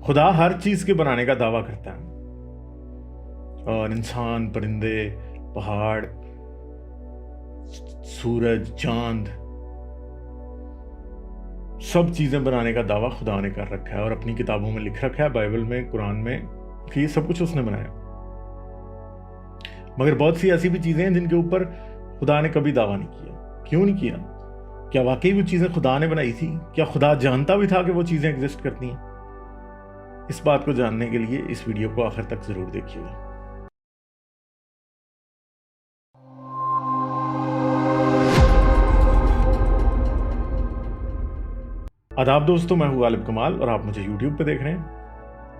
خدا ہر چیز کے بنانے کا دعویٰ کرتا ہے، اور انسان، پرندے، پہاڑ، سورج، چاند، سب چیزیں بنانے کا دعویٰ خدا نے کر رکھا ہے، اور اپنی کتابوں میں لکھ رکھا ہے، بائبل میں، قرآن میں، کہ یہ سب کچھ اس نے بنایا۔ مگر بہت سی ایسی بھی چیزیں ہیں جن کے اوپر خدا نے کبھی دعویٰ نہیں کیا۔ کیوں نہیں کیا؟ کیا واقعی وہ چیزیں خدا نے بنائی تھی؟ کیا خدا جانتا بھی تھا کہ وہ چیزیں ایگزسٹ کرتی ہیں؟ اس بات کو جاننے کے لیے اس ویڈیو کو آخر تک ضرور دیکھیے گا۔ آداب دوستو، میں ہوں غالب کمال اور آپ مجھے یوٹیوب پہ دیکھ رہے ہیں۔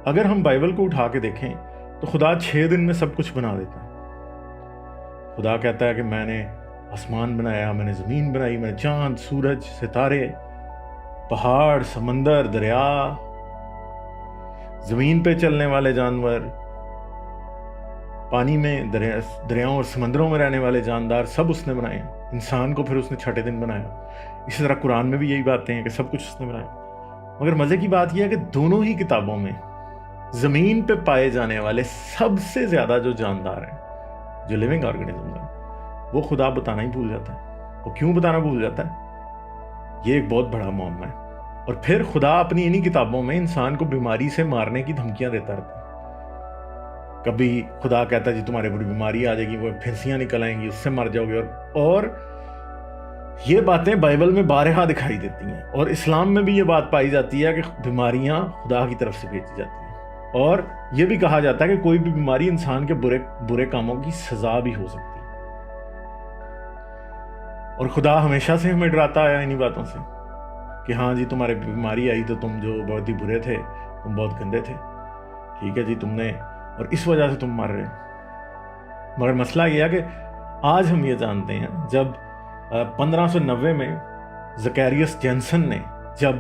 اگر ہم بائبل کو اٹھا کے دیکھیں تو خدا 6 دن میں سب کچھ بنا دیتا ہے۔ خدا کہتا ہے کہ میں نے آسمان بنایا، میں نے زمین بنائی، میں نے چاند، سورج، ستارے، پہاڑ، سمندر، دریا، زمین پہ چلنے والے جانور، پانی میں دریاؤں اور سمندروں میں رہنے والے جاندار، سب اس نے بنائے۔ انسان کو پھر اس نے 6 دن بنایا۔ اسی طرح قرآن میں بھی یہی باتیں ہیں کہ سب کچھ اس نے بنایا۔ مگر مزے کی بات یہ ہے کہ دونوں ہی کتابوں میں زمین پہ پائے جانے والے سب سے زیادہ جو جاندار ہیں، جو لیونگ آرگنزم ہیں، وہ خدا بتانا ہی بھول جاتا ہے۔ وہ کیوں بتانا بھول جاتا ہے؟ یہ ایک بہت بڑا معاملہ ہے۔ اور پھر خدا اپنی انہی کتابوں میں انسان کو بیماری سے مارنے کی دھمکیاں دیتا رہتا ہے۔ کبھی خدا کہتا ہے جی تمہارے بڑی بیماری آ جائے گی، وہ پھنسیاں نکل آئیں گی، اس سے مر جاؤ گے، اور یہ باتیں بائبل میں بارہا دکھائی دیتی ہیں، اور اسلام میں بھی یہ بات پائی جاتی ہے کہ بیماریاں خدا کی طرف سے بھیجی جاتی ہیں، اور یہ بھی کہا جاتا ہے کہ کوئی بھی بیماری انسان کے برے کاموں کی سزا بھی ہو سکتی ہے۔ اور خدا ہمیشہ سے ہمیں ڈراتا آیا انہی باتوں سے کہ ہاں جی تمہارے بیماری آئی تو تم جو بہت ہی برے تھے، تم بہت گندے تھے، ٹھیک ہے جی، تم نے، اور اس وجہ سے تم مر رہے۔ مگر مسئلہ یہ ہے کہ آج ہم یہ جانتے ہیں، جب 1590 میں زکیریس جینسن نے جب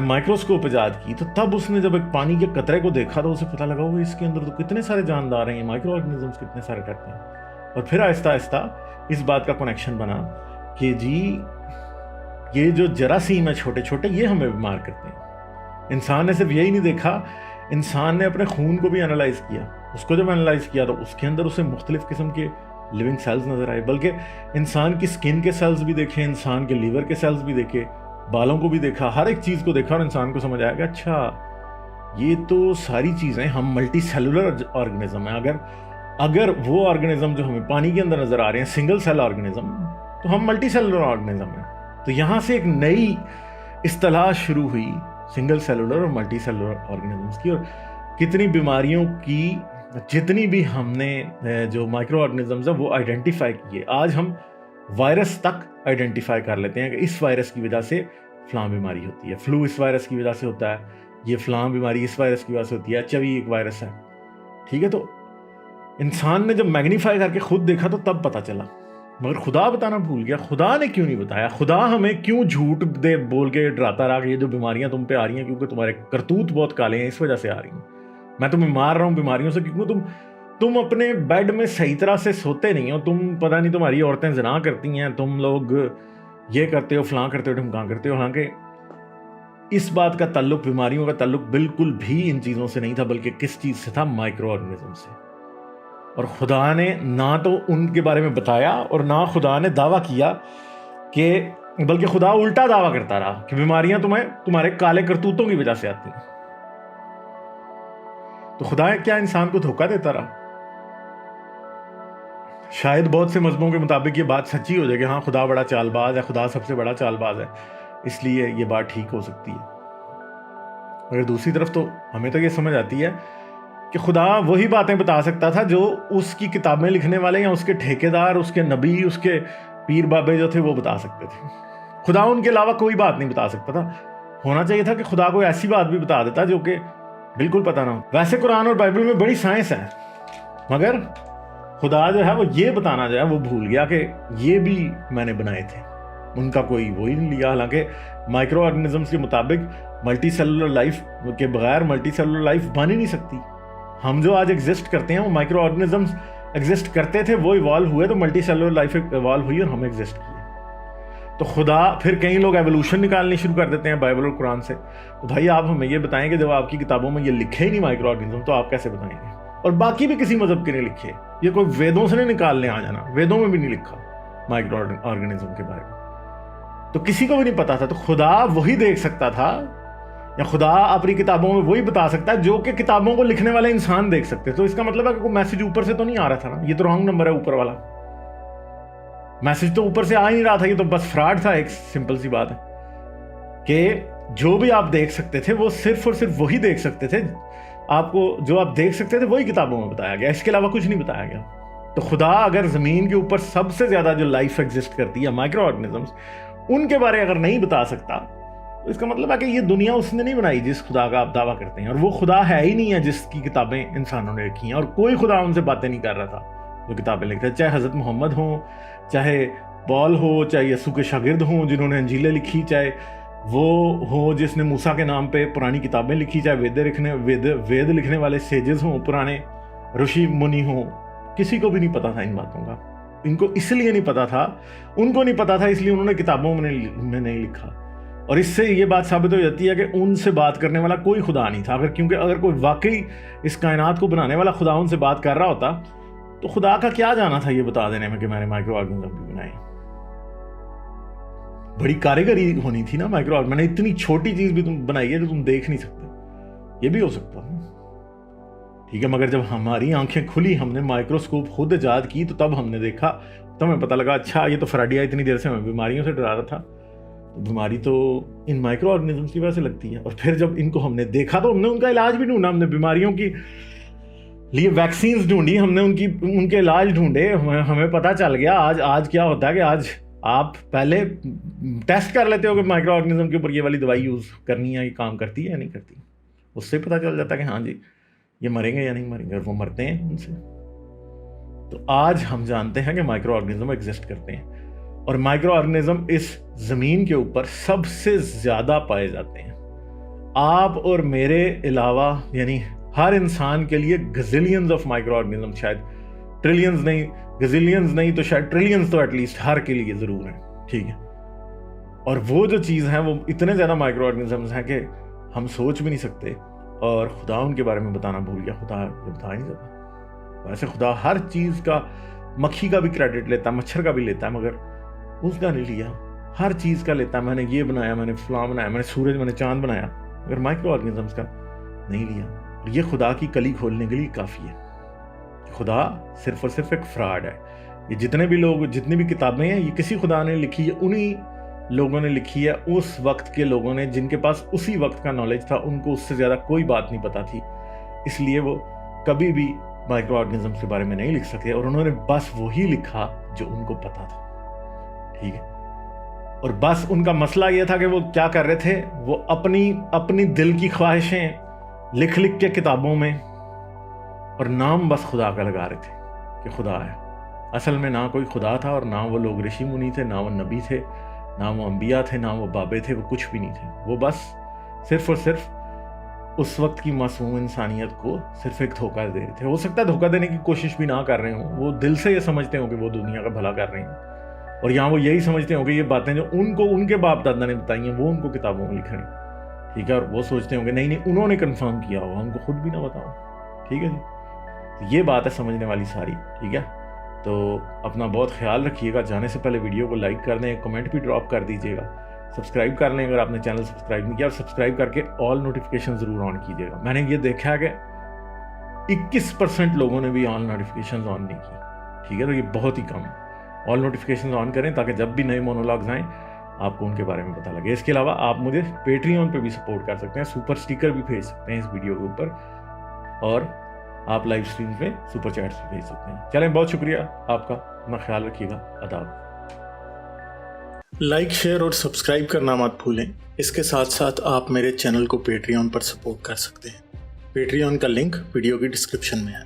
مائکروسکوپ ایجاد کی، تو تب اس نے جب ایک پانی کے قطرے کو دیکھا تو اسے پتہ لگا وہ اس کے اندر تو کتنے سارے جاندار ہیں، مائکرو آرگنزمز کتنے سارے رہتے ہیں۔ اور پھر آہستہ آہستہ اس بات کا کنیکشن بنا کہ جی یہ جو جراثیم ہیں چھوٹے چھوٹے، یہ ہمیں بیمار کرتے ہیں۔ انسان نے صرف یہی نہیں دیکھا، انسان نے اپنے خون کو بھی انالائز کیا۔ اس کو جب انالائز کیا تو اس کے اندر اسے مختلف قسم کے لیونگ سیلز نظر آئے، بلکہ انسان کی سکن کے سیلز بھی دیکھے، انسان کے لیور کے سیلز بھی دیکھے، بالوں کو بھی دیکھا، ہر ایک چیز کو دیکھا، اور انسان کو سمجھ آیا کہ اچھا یہ تو ساری چیزیں، ہم ملٹی سیلولر آرگنزم ہیں۔ اگر وہ آرگنزم جو ہمیں پانی کے اندر نظر آ رہے ہیں سنگل سیل آرگنزم، تو ہم ملٹی سیلولر آرگنزم ہیں۔ تو یہاں سے ایک نئی اصطلاح شروع ہوئی سنگل سیلولر اور ملٹی سیلولر آرگنزمز کی، اور کتنی بیماریوں کی جتنی بھی ہم نے جو مائکرو آرگنزمز ہیں وہ آئیڈینٹیفائی کیے۔ آج ہم وائرس تک آئیڈینٹیفائی کر لیتے ہیں کہ اس وائرس کی وجہ سے فلاں بیماری ہوتی ہے، فلو اس وائرس کی وجہ سے ہوتا ہے، یہ فلاں بیماری اس وائرس کی وجہ سے ہوتی ہے، HIV ایک وائرس ہے، ٹھیک ہے۔ تو انسان نے جب میگنیفائی کر کے خود دیکھا تو تب پتہ چلا، مگر خدا بتانا بھول گیا۔ خدا نے کیوں نہیں بتایا؟ خدا ہمیں کیوں جھوٹ بول کے ڈراتا رہا کہ یہ جو بیماریاں تم پہ آ رہی ہیں کیونکہ تمہارے کرتوت بہت کالے ہیں، اس وجہ سے آ رہی ہیں۔ میں تمہیں مار رہا ہوں بیماریوں سے کیونکہ تم اپنے بیڈ میں صحیح طرح سے سوتے نہیں ہو، تم پتہ نہیں تمہاری عورتیں زنا کرتی ہیں، تم لوگ یہ کرتے ہو، فلاں کرتے ہو، ڈھمکاں کرتے ہو۔ حالانکہ اس بات کا تعلق، بیماریوں کا تعلق بالکل بھی ان چیزوں سے نہیں تھا، بلکہ کس چیز سے تھا؟ مائکرو آرگنزم سے۔ اور خدا نے نہ تو ان کے بارے میں بتایا، اور نہ خدا نے دعویٰ کیا کہ، بلکہ خدا الٹا دعویٰ کرتا رہا کہ بیماریاں تمہارے کالے کرتوتوں کی وجہ سے آتی ہیں۔ تو خدا کیا انسان کو دھوکہ دیتا رہا؟ شاید بہت سے مذہبوں کے مطابق یہ بات سچی ہو جائے کہ ہاں خدا بڑا چال باز ہے، خدا سب سے بڑا چال باز ہے، اس لیے یہ بات ٹھیک ہو سکتی ہے۔ مگر دوسری طرف تو ہمیں تو یہ سمجھ آتی ہے کہ خدا وہی باتیں بتا سکتا تھا جو اس کی کتابیں لکھنے والے یا اس کے ٹھیکیدار، اس کے نبی، اس کے پیر بابے جو تھے وہ بتا سکتے تھے۔ خدا ان کے علاوہ کوئی بات نہیں بتا سکتا تھا۔ ہونا چاہیے تھا کہ خدا کوئی ایسی بات بھی بتا دیتا جو کہ بالکل پتہ نہ ہو۔ ویسے قرآن اور بائبل میں بڑی سائنس ہے، مگر خدا جو ہے وہ یہ بتانا جو ہے وہ بھول گیا کہ یہ بھی میں نے بنائے تھے، ان کا کوئی وہی نہیں لیا۔ حالانکہ مائکرو آرگنزمز کے مطابق ملٹی سیلولر لائف کے بغیر ملٹی سیلولر لائف بن ہی نہیں سکتی۔ ہم جو آج ایگزسٹ کرتے ہیں وہ مائکرو آرگنزمز ایگزسٹ کرتے تھے، وہ ایوالو ہوئے تو ملٹی سیلولر لائف ایوالو ہوئی اور ہم ایگزسٹ کیے۔ تو خدا پھر کئی لوگ ایوولوشن نکالنے شروع کر دیتے ہیں بائبل اور قرآن سے. تو بھائی آپ ہمیں یہ بتائیں کہ جب آپ کی کتابوں میں یہ لکھے ہی نہیں مائکرو آرگنزم تو آپ کیسے بتائیں گے؟ اور باقی بھی کسی مذہب کے نہیں لکھے, یہ کوئی ویدوں سے نہیں نکالنے آ جانا, ویدوں میں بھی نہیں لکھا مائکرو آرگنزم کے بارے میں, تو کسی کو بھی نہیں پتا تھا. تو خدا وہی دیکھ سکتا تھا, یا خدا اپنی کتابوں میں وہی بتا سکتا ہے جو کہ کتابوں کو لکھنے والے انسان دیکھ سکتے. تو اس کا مطلب ہے کہ کوئی میسج اوپر سے تو نہیں آ رہا تھا نا, یہ تو رانگ نمبر ہے اوپر والا, میسج تو اوپر سے آ ہی نہیں رہا تھا, یہ تو بس فراڈ تھا. ایک سمپل سی بات ہے کہ جو بھی آپ دیکھ سکتے تھے وہ صرف اور صرف وہی دیکھ سکتے تھے, آپ کو جو آپ دیکھ سکتے تھے وہی کتابوں میں بتایا گیا, اس کے علاوہ کچھ نہیں بتایا گیا. تو خدا اگر زمین کے اوپر سب سے زیادہ جو لائف ایگزسٹ کرتی ہے مائکرو آرگنزمس, ان کے بارے اگر نہیں بتا سکتا تو اس کا مطلب ہے کہ یہ دنیا اس نے نہیں بنائی جس خدا کا آپ دعویٰ کرتے ہیں, اور وہ خدا ہے ہی نہیں ہے جس کی کتابیں انسانوں نے لکھی ہیں, اور کوئی خدا ان سے باتیں نہیں کر رہا تھا جو کتابیں لکھتے ہیں, چاہے حضرت محمد ہوں, چاہے پال ہو, چاہے یسوع کے شاگرد ہوں جنہوں نے انجیلیں لکھی, چاہے وہ ہو جس نے موسیٰ کے نام پہ پرانی کتابیں لکھی, چاہے وید لکھنے والے سیجز ہوں, پرانے رشی منی ہوں, کسی کو بھی نہیں پتا تھا ان باتوں کا. ان کو اس لیے نہیں پتا تھا, ان کو نہیں پتا تھا اس لیے انہوں نے کتابوں میں نہیں لکھا. اور اس سے یہ بات ثابت ہو جاتی ہے کہ ان سے بات کرنے والا کوئی خدا نہیں تھا. کیونکہ اگر کوئی واقعی اس کائنات کو بنانے والا خدا ان سے بات کر رہا ہوتا تو خدا کا کیا جانا تھا یہ بتا دینے میں کہ میں نے مائکرو آرگنزم بھی بنائے. بڑی کاریگری ہونی تھی نا مائکرو آرگنزم, میں نے اتنی چھوٹی چیز بھی تم بنائی ہے جو تم دیکھ نہیں سکتے, یہ بھی ہو سکتا ہے ٹھیک ہے. مگر جب ہماری آنکھیں کھلی, ہم نے مائکروسکوپ خود ایجاد کی, تو تب ہم نے دیکھا, تو ہمیں پتہ لگا اچھا یہ تو فراڈیا اتنی دیر سے ہمیں بیماریوں سے ڈرا رہا تھا, بیماری تو ان مائکرو آرگنزمس کی وجہ سے لگتی ہے. اور پھر جب ان کو ہم نے دیکھا تو ہم نے ان کا علاج بھی ڈھونڈا, ہم نے بیماریوں کی لیے ویکسینز ڈھونڈی, ہم نے ان کے علاج ڈھونڈے. ہمیں پتہ چل گیا آج کیا ہوتا ہے کہ آج آپ پہلے ٹیسٹ کر لیتے ہو کہ مائکرو آرگنزم کے اوپر یہ والی دوائی یوز کرنی ہے, یہ کام کرتی ہے یا نہیں کرتی, اس سے پتہ چل جاتا ہے کہ ہاں جی یہ مریں گے یا نہیں مریں گے, اور وہ مرتے ہیں ان سے. تو آج ہم جانتے ہیں کہ مائکرو آرگنزم ایگزسٹ کرتے ہیں, اور مائکرو آرگنزم اس زمین کے اوپر سب سے زیادہ پائے جاتے ہیں. آپ اور میرے علاوہ یعنی ہر انسان کے لیے گزیلینز آف مائکرو آرگنزم, شاید ٹریلینز نہیں, گزیلینز نہیں تو شاید ٹریلینز تو ایٹ لیسٹ ہر کے لیے ضرور ہیں ٹھیک ہے. اور وہ جو چیز ہیں وہ اتنے زیادہ مائکرو آرگنزمز ہیں کہ ہم سوچ بھی نہیں سکتے, اور خدا ان کے بارے میں بتانا بھول گیا, خدا بتا ہی نہیں سکتا. ویسے خدا ہر چیز کا, مکھی کا بھی کریڈٹ لیتا ہے, مچھر کا بھی لیتا ہے, مگر اس کا نہیں لیا, ہر چیز کا لیتا ہے. میں نے یہ بنایا, میں نے فلاں بنایا, میں نے سورج, میں نے چاند بنایا, مگر مائکرو آرگنزمز کا نہیں لیا. اور یہ خدا کی کلی کھولنے کے لیے کافی ہے. خدا صرف اور صرف ایک فراڈ ہے. یہ جتنے بھی لوگ, جتنی بھی کتابیں ہیں, یہ کسی خدا نے لکھی ہے, انہی لوگوں نے لکھی ہے, اس وقت کے لوگوں نے جن کے پاس اسی وقت کا نالج تھا. ان کو اس سے زیادہ کوئی بات نہیں پتا تھی, اس لیے وہ کبھی بھی مائکرو آرگنزمز کے بارے میں نہیں لکھ سکے, اور انہوں نے بس وہی لکھا جو ان کو پتا تھا ٹھیک ہے. اور بس ان کا مسئلہ یہ تھا کہ وہ کیا کر رہے تھے, وہ اپنی دل کی خواہشیں لکھ کے کتابوں میں, اور نام بس خدا کا لگا رہے تھے کہ خدا ہے. اصل میں نہ کوئی خدا تھا, اور نہ وہ لوگ رشی منی تھے, نہ وہ نبی تھے, نہ وہ انبیاء تھے, نہ وہ بابے تھے, وہ کچھ بھی نہیں تھے. وہ بس صرف اور صرف اس وقت کی معصوم انسانیت کو صرف ایک دھوکہ دے رہے تھے. ہو سکتا ہے دھوکہ دینے کی کوشش بھی نہ کر رہے ہوں, وہ دل سے یہ سمجھتے ہوں کہ وہ دنیا کا بھلا کر رہے ہیں, اور یہاں وہ یہی سمجھتے ہوں کہ یہ باتیں جو ان کے باپ دادا نے بتائی ہیں وہ ان کو کتابوں میں لکھ رہے ہیں ٹھیک ہے. اور وہ سوچتے ہوں کہ نہیں انہوں نے کنفرم کیا ہوا, ان کو خود بھی نہ بتاؤ ٹھیک ہے جی. یہ بات ہے سمجھنے والی ساری ٹھیک ہے. تو اپنا بہت خیال رکھیے گا. جانے سے پہلے ویڈیو کو لائک کر دیں, کمنٹ بھی ڈراپ کر دیجیے گا, سبسکرائب کر لیں اگر آپ نے چینل سبسکرائب نہیں کیا, اور سبسکرائب کر کے آل نوٹیفیکیشن ضرور آن کیجیے گا. میں نے یہ دیکھا ہے کہ 21% لوگوں نے بھی آل نوٹیفیکیشن آن نہیں کی ٹھیک ہے. تو یہ بہت ہی کم ہے. آل نوٹیفیکیشن آن کریں تاکہ جب بھی نئے مونولاگز آئیں آپ کو ان کے بارے میں پتہ لگے. اس کے علاوہ آپ مجھے پیٹریون پہ بھی سپورٹ کر سکتے ہیں, سپر اسٹیکر بھی بھیج سکتے ہیں اس ویڈیو کے اوپر, اور آپ لائیو اسٹریم پہ سپر چیٹس بھی بھیج سکتے ہیں. چلیں بہت شکریہ آپ کا, اپنا خیال رکھیے گا. آداب. لائک, شیئر اور سبسکرائب کرنا مت بھولیں. اس کے ساتھ ساتھ آپ میرے چینل کو پیٹریون پر سپورٹ کر سکتے ہیں. پیٹریون کا لنک ویڈیو کی ڈسکرپشن میں ہے.